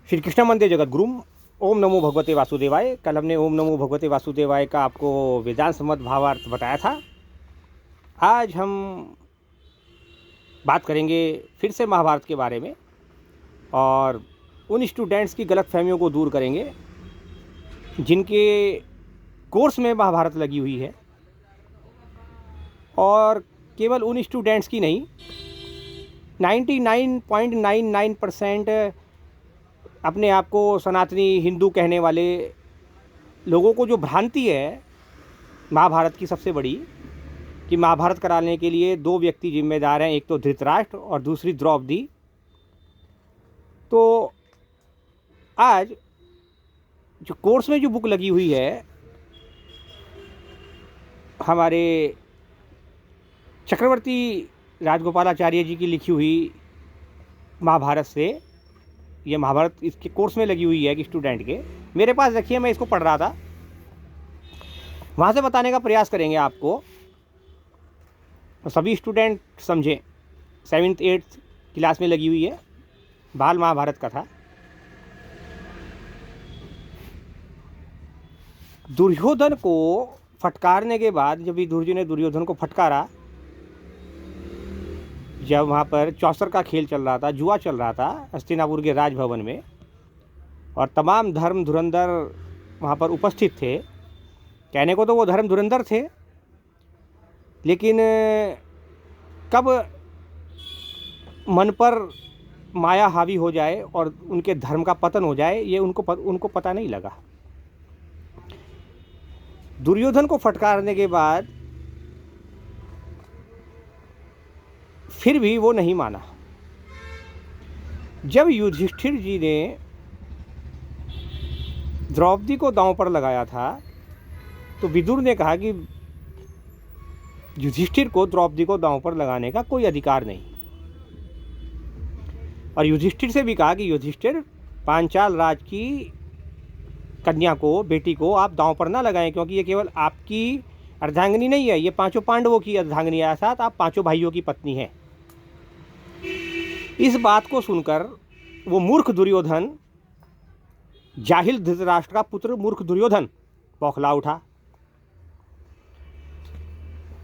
श्री कृष्ण मंदिर जगत गुरु। ओम नमो भगवते वासुदेवाय। कल हमने ओम नमो भगवते वासुदेवाय का आपको वेदांत सम्मत भावार्थ बताया था। आज हम बात करेंगे फिर से महाभारत के बारे में और उन स्टूडेंट्स की गलत फहमियों को दूर करेंगे जिनके कोर्स में महाभारत लगी हुई है, और केवल उन स्टूडेंट्स की नहीं, 99.99% अपने आप को सनातनी हिंदू कहने वाले लोगों को जो भ्रांति है महाभारत की सबसे बड़ी, कि महाभारत कराने के लिए दो व्यक्ति जिम्मेदार हैं, एक तो धृतराष्ट्र और दूसरी द्रौपदी। तो आज जो कोर्स में जो बुक लगी हुई है हमारे चक्रवर्ती राजगोपालाचार्य जी की लिखी हुई महाभारत से, ये महाभारत इसके कोर्स में लगी हुई है कि स्टूडेंट के मेरे पास रखिए, मैं इसको पढ़ रहा था, वहाँ से बताने का प्रयास करेंगे आपको, तो सभी स्टूडेंट समझें। 7th 8th क्लास में लगी हुई है, बाल महाभारत का था। दुर्योधन को फटकारने के बाद, जब दुर्योधन ने दुर्योधन को फटकारा, जब वहाँ पर चौसर का खेल चल रहा था, जुआ चल रहा था हस्तिनापुर के राजभवन में, और तमाम धर्म धुरंधर वहाँ पर उपस्थित थे। कहने को तो वो धर्म धुरंधर थे, लेकिन कब मन पर माया हावी हो जाए और उनके धर्म का पतन हो जाए, ये उनको पता नहीं लगा। दुर्योधन को फटकारने के बाद फिर भी वो नहीं माना। जब युधिष्ठिर जी ने द्रौपदी को दांव पर लगाया था, तो विदुर ने कहा कि युधिष्ठिर को द्रौपदी को दांव पर लगाने का कोई अधिकार नहीं, और युधिष्ठिर से भी कहा कि युधिष्ठिर, पांचाल राज की कन्या को, बेटी को आप दांव पर ना लगाएं, क्योंकि ये केवल आपकी अर्धांगिनी नहीं है, ये 5 पांडवों की अर्धांगिनी है, साथ आप 5 भाइयों की पत्नी है। इस बात को सुनकर वो मूर्ख दुर्योधन, जाहिल धृतराष्ट्र का पुत्र मूर्ख दुर्योधन बौखला उठा।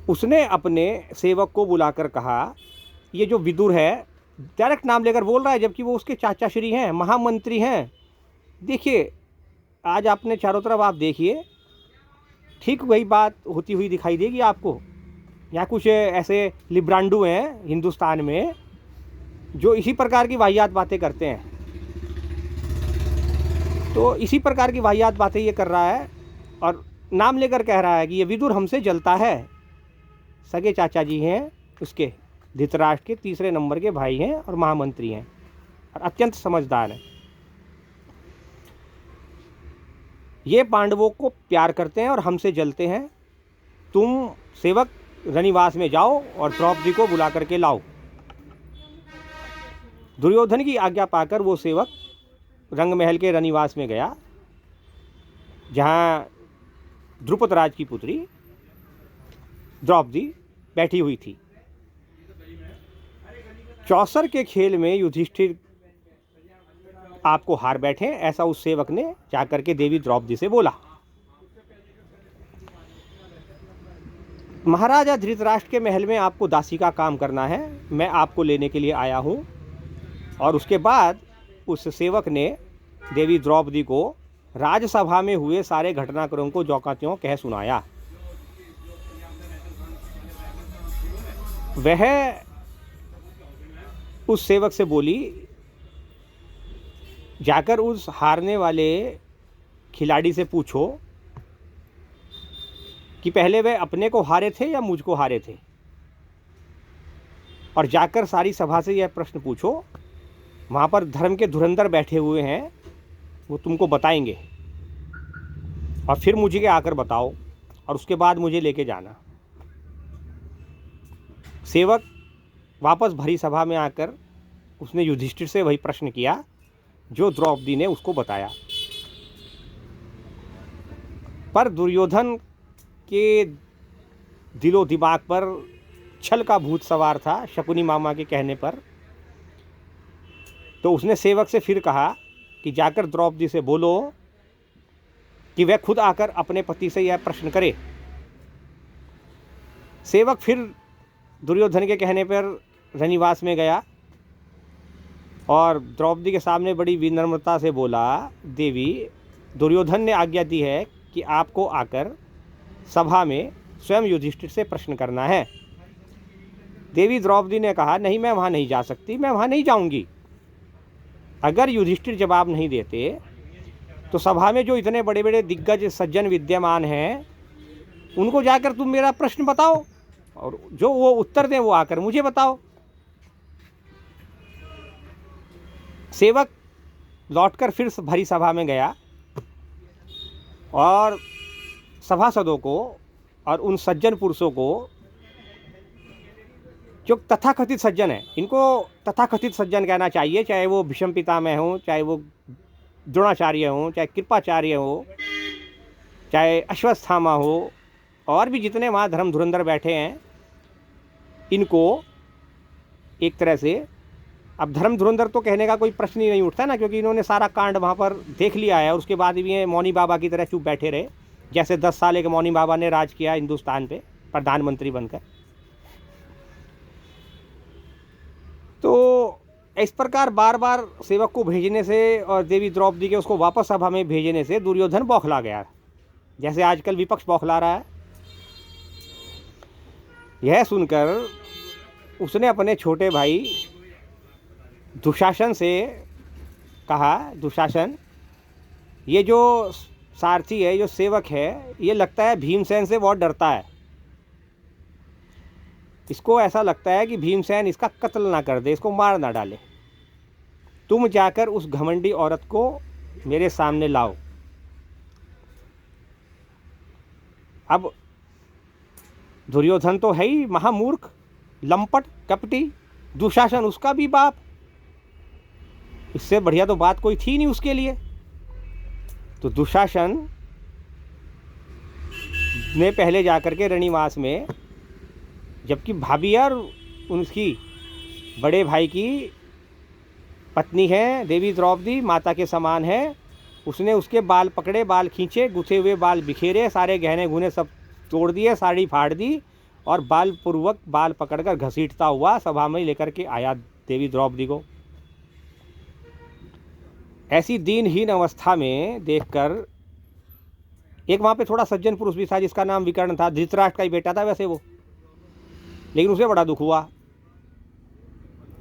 उसने अपने सेवक को बुलाकर कहा, ये जो विदुर है, डायरेक्ट नाम लेकर बोल रहा है, जबकि वो उसके चाचा श्री हैं, महामंत्री हैं। देखिए, आज आपने चारों तरफ आप देखिए, ठीक वही बात होती हुई दिखाई देगी आपको। यहाँ कुछ ऐसे लिब्रांडू हैं हिंदुस्तान में जो इसी प्रकार की वाहियात बातें करते हैं। तो इसी प्रकार की वाहियात बातें ये कर रहा है और नाम लेकर कह रहा है कि ये विदुर हमसे जलता है। सगे चाचा जी हैं उसके, धृतराष्ट्र के 3रे नंबर के भाई हैं और महामंत्री हैं, और अत्यंत समझदार हैं। ये पांडवों को प्यार करते हैं और हमसे जलते हैं। तुम सेवक रनिवास में जाओ और द्रौपदी को बुला करके लाओ। दुर्योधन की आज्ञा पाकर वो सेवक रंग महल के रनिवास में गया, जहाँ द्रुपद राज की पुत्री द्रौपदी बैठी हुई थी। चौसर के खेल में युधिष्ठिर आपको हार बैठे, ऐसा उस सेवक ने जाकर के देवी द्रौपदी से बोला। महाराजा धृतराष्ट्र के महल में आपको दासी का काम करना है, मैं आपको लेने के लिए आया हूँ। और उसके बाद उस सेवक ने देवी द्रौपदी को राजसभा में हुए सारे घटनाक्रम को ज्यों का त्यों कह सुनाया। वह उस सेवक से बोली, जाकर उस हारने वाले खिलाड़ी से पूछो कि पहले वह अपने को हारे थे या मुझको हारे थे, और जाकर सारी सभा से यह प्रश्न पूछो। वहाँ पर धर्म के धुरंधर बैठे हुए हैं, वो तुमको बताएंगे, और फिर मुझे आकर बताओ, और उसके बाद मुझे लेके जाना। सेवक वापस भरी सभा में आकर उसने युधिष्ठिर से वही प्रश्न किया जो द्रौपदी ने उसको बताया। पर दुर्योधन के दिलो दिमाग पर छल का भूत सवार था शकुनी मामा के कहने पर। तो उसने सेवक से फिर कहा कि जाकर द्रौपदी से बोलो कि वह खुद आकर अपने पति से यह प्रश्न करे। सेवक फिर दुर्योधन के कहने पर रनिवास में गया और द्रौपदी के सामने बड़ी विनम्रता से बोला, देवी, दुर्योधन ने आज्ञा दी है कि आपको आकर सभा में स्वयं युधिष्ठिर से प्रश्न करना है। देवी द्रौपदी ने कहा, नहीं, मैं वहाँ नहीं जा सकती, मैं वहाँ नहीं जाऊँगी। अगर युधिष्ठिर जवाब नहीं देते तो सभा में जो इतने बड़े बड़े दिग्गज सज्जन विद्यमान हैं उनको जाकर तुम मेरा प्रश्न बताओ और जो वो उत्तर दें वो आकर मुझे बताओ। सेवक लौटकर फिर भरी सभा में गया और सभासदों को और उन सज्जन पुरुषों को, जो तथाकथित सज्जन हैं, इनको तथाकथित सज्जन कहना चाहिए, चाहे वो भीष्म पितामह हों, चाहे वो द्रोणाचार्य हों, चाहे कृपाचार्य हो, चाहे अश्वत्थामा हो, और भी जितने वहाँ धर्म धुरंधर बैठे हैं, इनको एक तरह से, अब धर्म धुरंधर तो कहने का कोई प्रश्न ही नहीं उठता ना, क्योंकि इन्होंने सारा कांड वहाँ पर देख लिया है और उसके बाद भी ये मौनी बाबा की तरह चुप बैठे रहे, जैसे 10 साल के मौनी बाबा ने राज किया हिंदुस्तान पे प्रधानमंत्री बनकर। तो इस प्रकार बार बार सेवक को भेजने से और देवी द्रौपदी के उसको वापस सभा में भेजने से दुर्योधन बौखला गया, जैसे आजकल विपक्ष बौखला रहा है। यह सुनकर उसने अपने छोटे भाई दुशासन से कहा, दुशासन, ये जो सारथी है, जो सेवक है, ये लगता है भीमसेन से बहुत डरता है। इसको ऐसा लगता है कि भीमसेन इसका कत्ल ना कर दे, इसको मार ना डाले। तुम जाकर उस घमंडी औरत को मेरे सामने लाओ। अब दुर्योधन तो है ही महामूर्ख, लंपट, कपटी, दुशासन उसका भी बाप, इससे बढ़िया तो बात कोई थी नहीं उसके लिए। तो दुशासन ने पहले जाकर के रनिवास में, जबकि भाभी और उनकी बड़े भाई की पत्नी है देवी द्रौपदी, माता के समान है, उसने उसके बाल पकड़े, बाल खींचे, गुथे हुए बाल बिखेरे, सारे गहने गुने सब तोड़ दिए, साड़ी फाड़ दी और बाल पूर्वक बाल पकड़कर घसीटता हुआ सभा में लेकर के आया देवी द्रौपदी को। ऐसी दीनहीन अवस्था में देखकर एक वहाँ पे थोड़ा सज्जन पुरुष भी था जिसका नाम विकर्ण था, धृतराष्ट्र का ही बेटा था वैसे वो, लेकिन उसे बड़ा दुख हुआ,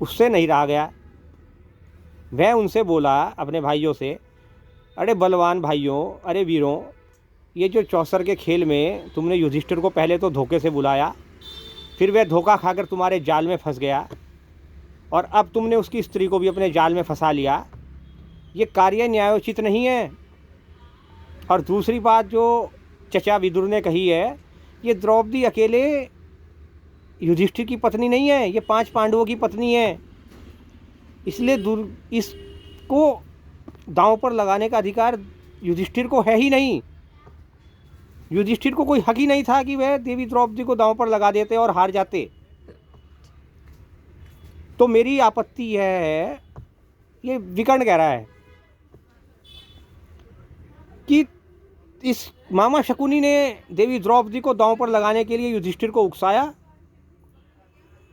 उससे नहीं रहा गया। वह उनसे बोला अपने भाइयों से, अरे बलवान भाइयों, अरे वीरों, ये जो चौसर के खेल में तुमने युधिष्ठिर को पहले तो धोखे से बुलाया, फिर वह धोखा खाकर तुम्हारे जाल में फंस गया और अब तुमने उसकी स्त्री को भी अपने जाल में फंसा लिया, ये कार्य न्यायोचित नहीं है। और दूसरी बात जो चचा विदुर ने कही है, ये द्रौपदी अकेले युधिष्ठिर की पत्नी नहीं है, ये 5 पांडवों की पत्नी है, इसलिए इसको दांव पर लगाने का अधिकार युधिष्ठिर को है ही नहीं। युधिष्ठिर को कोई हक ही नहीं था कि वह देवी द्रौपदी को दांव पर लगा देते और हार जाते। तो मेरी आपत्ति यह है, ये विकर्ण कह रहा है कि इस मामा शकुनी ने देवी द्रौपदी को दांव पर लगाने के लिए युधिष्ठिर को उकसाया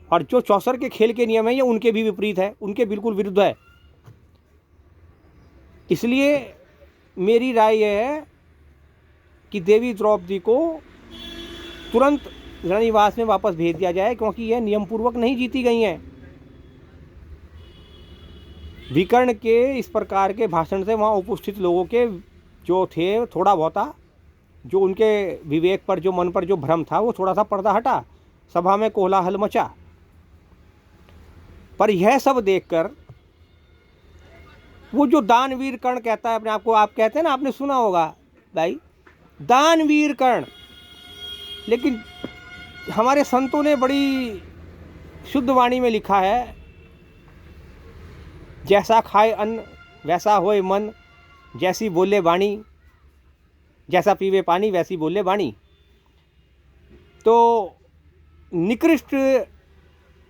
और जो चौसर के खेल के नियम है ये उनके भी विपरीत है, उनके बिल्कुल विरुद्ध है। इसलिए मेरी राय यह है कि देवी द्रौपदी को तुरंत रनिवास में वापस भेज दिया जाए, क्योंकि यह नियम पूर्वक नहीं जीती गई हैं। विकर्ण के इस प्रकार के भाषण से वहाँ उपस्थित लोगों के जो थे, थोड़ा बहुता जो उनके विवेक पर, जो मन पर जो भ्रम था, वो थोड़ा सा पर्दा हटा, सभा में कोलाहल मचा। पर यह सब देखकर वो जो दानवीर कर्ण कहता है अपने आप को, आप कहते हैं ना, आपने सुना होगा भाई, दानवीर कर्ण, लेकिन हमारे संतों ने बड़ी शुद्ध वाणी में लिखा है, जैसा खाए अन्न वैसा होए मन, जैसी बोले वाणी, जैसा पीवे पानी वैसी बोले वाणी। तो निकृष्ट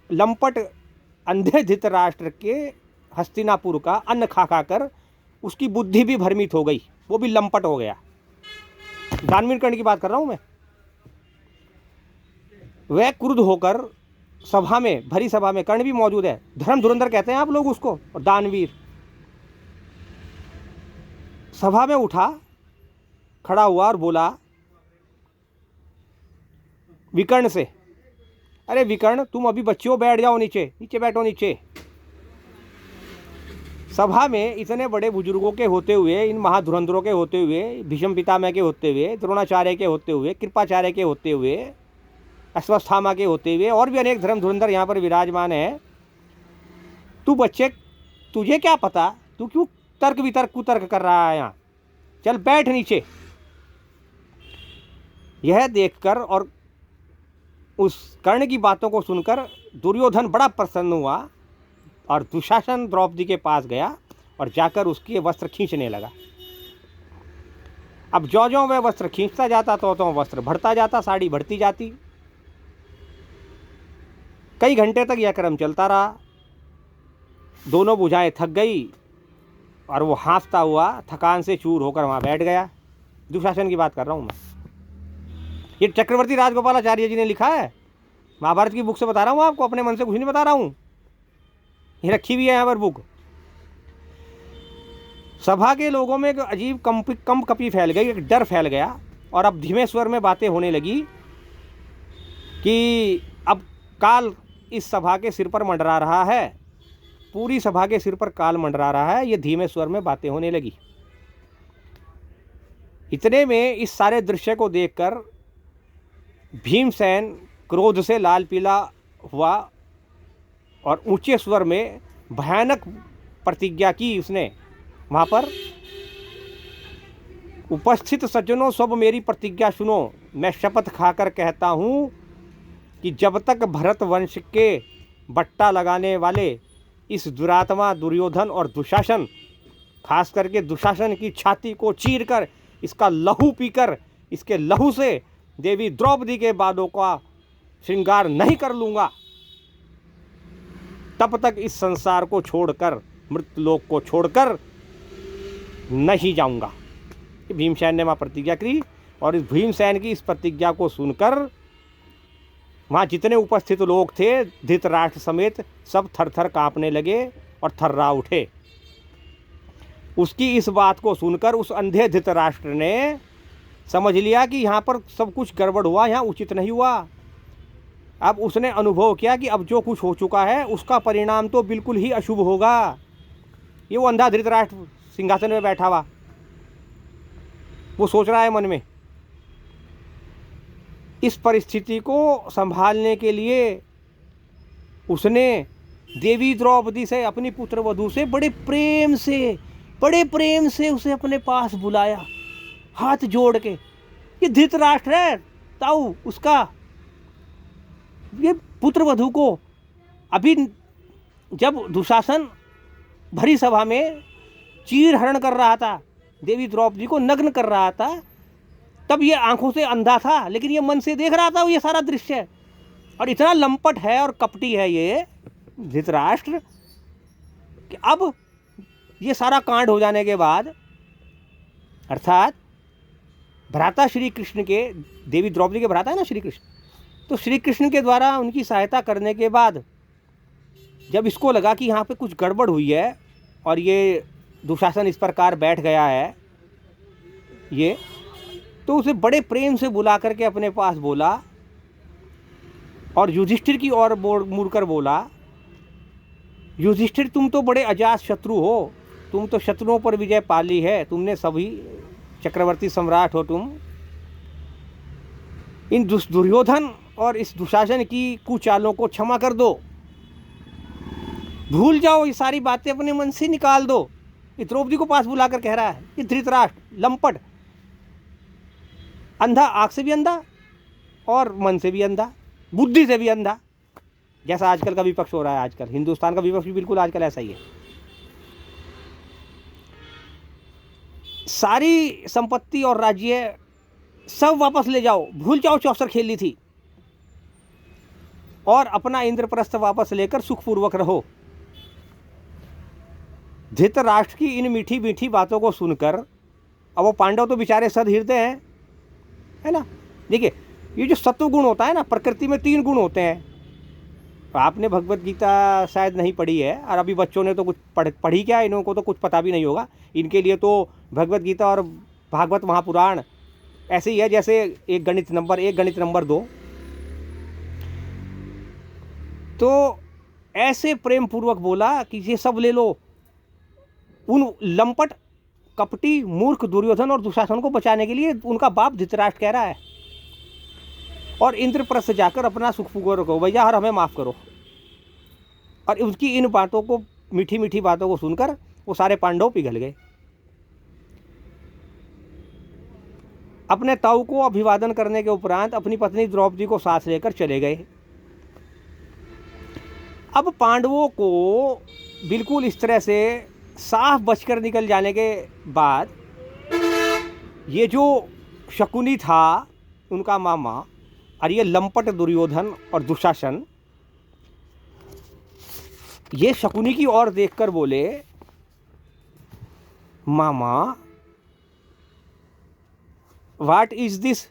लंपट अंधे धृतराष्ट्र के हस्तिनापुर का अन्न खा खा कर उसकी बुद्धि भी भ्रमित हो गई, वो भी लंपट हो गया। दानवीर कर्ण की बात कर रहा हूं मैं। वह क्रुद्ध होकर सभा में, भरी सभा में, कर्ण भी मौजूद है, धर्म धुरंधर कहते हैं आप लोग उसको, और दानवीर, सभा में उठा, खड़ा हुआ और बोला विकर्ण से, अरे विकर्ण तुम अभी बच्चे हो, बैठ जाओ नीचे, नीचे बैठो नीचे। सभा में इतने बड़े बुजुर्गों के होते हुए, इन महाधुरंधरों के होते हुए, भीष्म पितामह के होते हुए, द्रोणाचार्य के होते हुए, कृपाचार्य के होते हुए, अश्वत्थामा के होते हुए, और भी अनेक धर्म धुरंधर यहाँ पर विराजमान है। तू बच्चे, तुझे क्या पता, तू क्यों तर्क वितर्क कुतर्क कर रहा है यहाँ, चल बैठ नीचे। यह देखकर और उस कर्ण की बातों को सुनकर दुर्योधन बड़ा प्रसन्न हुआ और दुशासन द्रौपदी के पास गया और जाकर उसके वस्त्र खींचने लगा। अब जो वह वस्त्र खींचता जाता तो वस्त्र बढ़ता जाता, साड़ी बढ़ती जाती। कई घंटे तक यह क्रम चलता रहा। दोनों भुजाएं थक गई और वो हाँफता हुआ थकान से चूर होकर वहां बैठ गया। दुशासन की बात कर रहा हूं मैं। ये चक्रवर्ती राजगोपालाचार्य जी ने लिखा है, महाभारत की बुक से बता रहा हूँ आपको, अपने मन से कुछ नहीं बता रहा हूँ। ये रखी हुई है यहाँ पर बुक। सभा के लोगों में एक अजीब कंप कपी फैल गई, एक डर फैल गया और अब धीमे स्वर में बातें होने लगी कि अब काल इस सभा के सिर पर मंडरा रहा है, पूरी सभा के सिर पर काल मंडरा रहा है। ये धीमे स्वर में बातें होने लगी। इतने में इस सारे दृश्य को देखकर भीमसेन क्रोध से लाल पीला हुआ और ऊंचे स्वर में भयानक प्रतिज्ञा की उसने। वहाँ पर उपस्थित सज्जनों, सब मेरी प्रतिज्ञा सुनो। मैं शपथ खाकर कहता हूँ कि जब तक भरत वंश के बट्टा लगाने वाले इस दुरात्मा दुर्योधन और दुशासन, खास करके दुशासन की छाती को चीरकर, इसका लहू पीकर, इसके लहू से देवी द्रौपदी के बालों का श्रृंगार नहीं कर लूँगा, तब तक इस संसार को छोड़कर, मृतलोक को छोड़कर नहीं जाऊंगा। भीमसेन ने वहाँ प्रतिज्ञा की और इस भीमसेन की इस प्रतिज्ञा को सुनकर वहाँ जितने उपस्थित लोग थे, धृतराष्ट्र समेत, सब थर थर काँपने लगे और थर्रा उठे। उसकी इस बात को सुनकर उस अंधे धृतराष्ट्र ने समझ लिया कि यहाँ पर सब कुछ गड़बड़ हुआ, यहाँ उचित नहीं हुआ। अब उसने अनुभव किया कि अब जो कुछ हो चुका है उसका परिणाम तो बिल्कुल ही अशुभ होगा। ये वो अंधा धृतराष्ट्र सिंहासन में बैठा हुआ, वो सोच रहा है मन में। इस परिस्थिति को संभालने के लिए उसने देवी द्रौपदी से, अपनी पुत्र वधू से बड़े प्रेम से उसे अपने पास बुलाया, हाथ जोड़ के। ये धृतराष्ट्र है, ताऊ उसका, ये पुत्र वधू को अभी जब दुशासन भरी सभा में चीर हरण कर रहा था, देवी द्रौपदी को नग्न कर रहा था, तब ये आंखों से अंधा था, लेकिन ये मन से देख रहा था ये सारा दृश्य। और इतना लंपट है और कपटी है ये धृतराष्ट्र कि अब ये सारा कांड हो जाने के बाद, अर्थात भ्राता श्री कृष्ण के, देवी द्रौपदी के भ्राता है ना श्री कृष्ण, तो श्री कृष्ण के द्वारा उनकी सहायता करने के बाद जब इसको लगा कि यहाँ पे कुछ गड़बड़ हुई है और ये दुशासन इस प्रकार बैठ गया है ये, तो उसे बड़े प्रेम से बुला करके अपने पास बोला और युधिष्ठिर की ओर मुड़कर बोला, युधिष्ठिर तुम तो बड़े अजात शत्रु हो, तुम तो शत्रुओं पर विजय पा ली है, तुमने सभी चक्रवर्ती सम्राट हो तुम। इन दुर्योधन और इस दुशासन की कुचालों को क्षमा कर दो, भूल जाओ, ये सारी बातें अपने मन से निकाल दो। ये द्रौपदी को पास बुलाकर कह रहा है, ये धृतराष्ट्र लंपट, अंधा, आँख से भी अंधा और मन से भी अंधा, बुद्धि से भी अंधा, जैसा आजकल का विपक्ष हो रहा है। आजकल हिंदुस्तान का विपक्ष भी बिल्कुल आजकल ऐसा ही है। सारी संपत्ति और राज्य सब वापस ले जाओ, भूल जाओ चौसर खेली थी, और अपना इंद्रप्रस्थ वापस लेकर सुखपूर्वक रहो। धृतराष्ट्र की इन मीठी मीठी बातों को सुनकर, अब वो पांडव तो बेचारे सदहृदय हैं, है ना। देखिए, ये जो सत्व गुण होता है ना, प्रकृति में 3 गुण होते हैं। आपने भगवत गीता शायद नहीं पढ़ी है, और अभी बच्चों ने तो कुछ पढ़ी क्या, इन्हों को तो कुछ पता भी नहीं होगा। इनके लिए तो भगवत गीता और भागवत महापुराण ऐसे ही है जैसे एक गणित नंबर 1 गणित नंबर 2। तो ऐसे प्रेम पूर्वक बोला कि ये सब ले लो। उन लंपट, कपटी, मूर्ख दुर्योधन और दुशासन को बचाने के लिए उनका बाप धृतराष्ट्र कह रहा है। और इंद्रप्रस्थ जाकर अपना सुख पुकार करो, भैया हर हमें माफ़ करो। और उसकी इन बातों को, मीठी मीठी बातों को सुनकर वो सारे पांडव पिघल गए। अपने ताऊ को अभिवादन करने के उपरांत अपनी पत्नी द्रौपदी को साथ लेकर चले गए। अब पांडवों को बिल्कुल इस तरह से साफ बचकर निकल जाने के बाद, ये जो शकुनी था उनका मामा, और ये लंपट दुर्योधन और दुशासन, ये शकुनी की ओर देखकर बोले, मामा व्हाट इज दिस,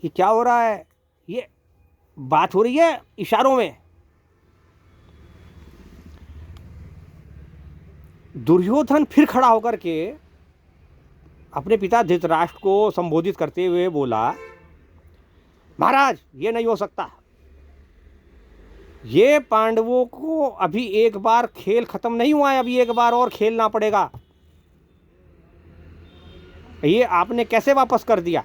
ये क्या हो रहा है। ये बात हो रही है इशारों में। दुर्योधन फिर खड़ा होकर के अपने पिता धृतराष्ट्र को संबोधित करते हुए बोला, महाराज ये नहीं हो सकता। ये पांडवों को अभी एक बार खेल खत्म नहीं हुआ है, अभी एक बार और खेलना पड़ेगा। ये आपने कैसे वापस कर दिया।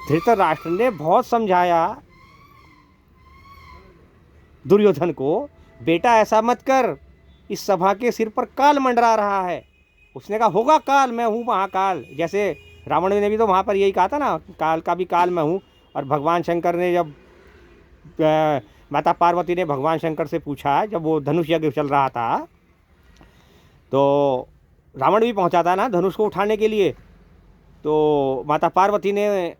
धृतराष्ट्र ने बहुत समझाया दुर्योधन को, बेटा ऐसा मत कर, इस सभा के सिर पर काल मंडरा रहा है। उसने कहा होगा काल, मैं हूँ महाकाल। जैसे रावण ने भी तो वहाँ पर यही कहा था ना, काल का भी काल मैं हूँ। और भगवान शंकर ने जब माता पार्वती ने भगवान शंकर से पूछा, जब वो धनुष यज्ञ चल रहा था, तो रावण भी पहुँचा था ना धनुष को उठाने के लिए। तो माता पार्वती ने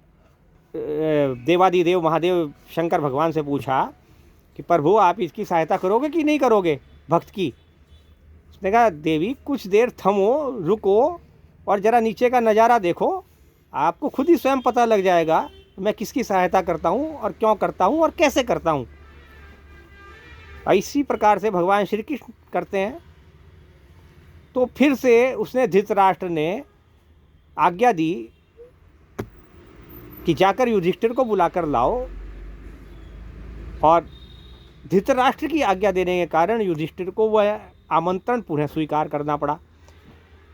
देवादिदेव महादेव शंकर भगवान से पूछा कि प्रभु आप इसकी सहायता करोगे कि नहीं करोगे भक्त की। उसने कहा देवी कुछ देर थमो, रुको और ज़रा नीचे का नज़ारा देखो, आपको खुद ही स्वयं पता लग जाएगा मैं किसकी सहायता करता हूँ और क्यों करता हूँ और कैसे करता हूँ। इसी प्रकार से भगवान श्री कृष्ण करते हैं। तो फिर से उसने धृतराष्ट्र ने आज्ञा दी कि जाकर युधिष्ठिर को बुलाकर लाओ। और धृतराष्ट्र की आज्ञा देने के कारण युधिष्ठिर को वह आमंत्रण पुनः स्वीकार करना पड़ा।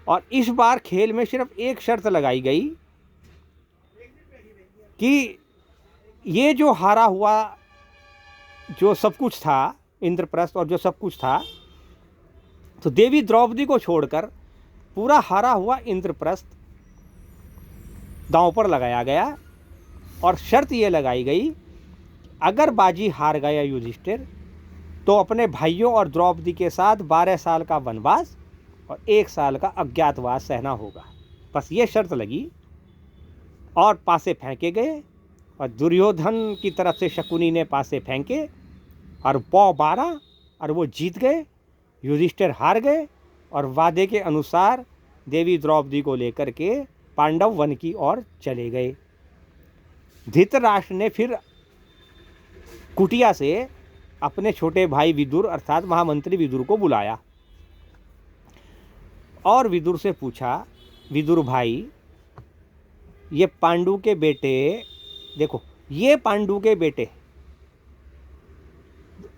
और इस बार खेल में सिर्फ एक शर्त लगाई गई कि ये जो हारा हुआ जो सब कुछ था, इंद्रप्रस्थ और जो सब कुछ था, तो देवी द्रौपदी को छोड़कर पूरा हारा हुआ इंद्रप्रस्थ दांव पर लगाया गया। और शर्त ये लगाई गई, अगर बाजी हार गया युधिष्ठिर तो अपने भाइयों और द्रौपदी के साथ 12 साल का वनवास और 1 साल का अज्ञातवास सहना होगा। बस ये शर्त लगी और पासे फेंके गए। और दुर्योधन की तरफ से शकुनी ने पासे फेंके और पौ 12 और वो जीत गए। युधिष्ठिर हार गए और वादे के अनुसार देवी द्रौपदी को लेकर के पांडव वन की ओर चले गए। धृतराष्ट्र ने फिर कुटिया से अपने छोटे भाई विदुर अर्थात महामंत्री विदुर को बुलाया और विदुर से पूछा, विदुर भाई ये पांडु के बेटे, देखो ये पांडु के बेटे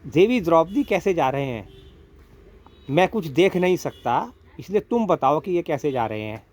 देवी द्रौपदी कैसे जा रहे हैं, मैं कुछ देख नहीं सकता, इसलिए तुम बताओ कि ये कैसे जा रहे हैं।